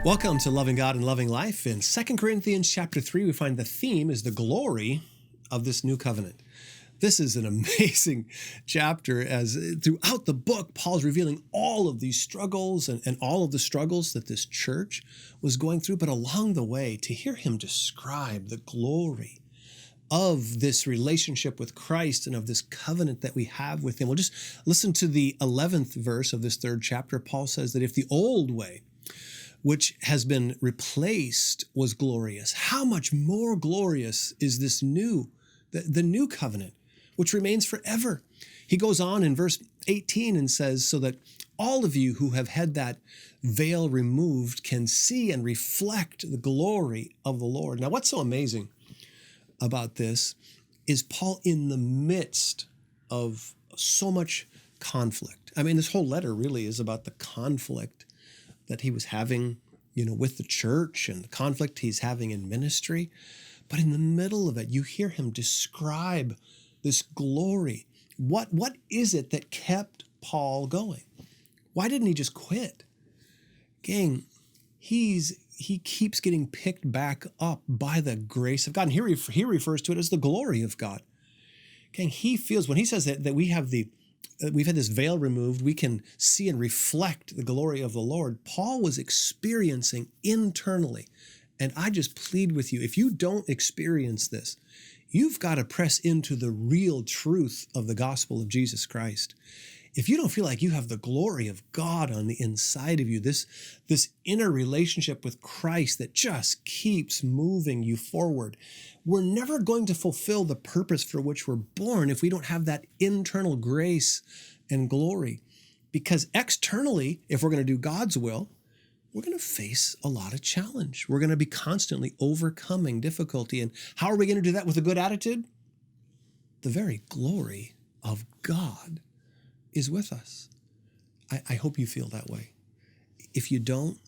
Welcome to Loving God and Loving Life. In 2 Corinthians chapter 3, we find the theme is the glory of this new covenant. This is an amazing chapter as throughout the book, Paul's revealing all of these struggles and all of the struggles that this church was going through. But along the way, to hear him describe the glory of this relationship with Christ and of this covenant that we have with him. We'll just listen to the 11th verse of this third chapter. Paul says that if the old way, which has been replaced, was glorious, how much more glorious is this new, the new covenant, which remains forever. He goes on in verse 18 and says, so that all of you who have had that veil removed can see and reflect the glory of the Lord. Now, what's so amazing about this is Paul in the midst of so much conflict. I mean, this whole letter really is about the conflict that he was having, with the church and the conflict he's having in ministry. But in the middle of it, you hear him describe this glory. What is it that kept Paul going? Why didn't he just quit? Gang, he keeps getting picked back up by the grace of God. And here he refers to it as the glory of God. Gang, he feels, when he says that we've had this veil removed, we can see and reflect the glory of the Lord. Paul was experiencing internally. And I just plead with you, if you don't experience this, you've got to press into the real truth of the gospel of Jesus Christ. If you don't feel like you have the glory of God on the inside of you, this inner relationship with Christ that just keeps moving you forward, we're never going to fulfill the purpose for which we're born if we don't have that internal grace and glory. Because externally, if we're going to do God's will, we're going to face a lot of challenge. We're going to be constantly overcoming difficulty. And how are we going to do that with a good attitude? The very glory of God is with us. I hope you feel that way. If you don't,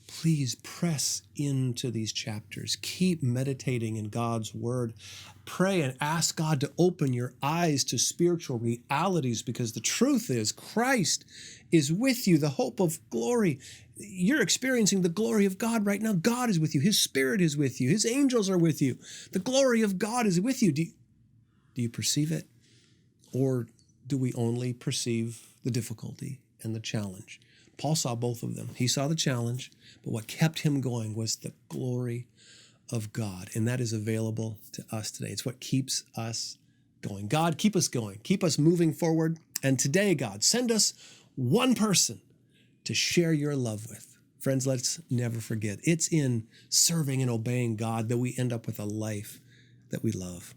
please press into these chapters. Keep meditating in God's word. Pray and ask God to open your eyes to spiritual realities, because the truth is Christ is with you, the hope of glory. You're experiencing the glory of God right now. God is with you. His Spirit is with you. His angels are with you. The glory of God is with you. Do you perceive it? Or do we only perceive the difficulty and the challenge? Paul saw both of them. He saw the challenge, but what kept him going was the glory of God, and that is available to us today. It's what keeps us going. God, keep us going. Keep us moving forward. And today, God, send us one person to share your love with. Friends, let's never forget, it's in serving and obeying God that we end up with a life that we love.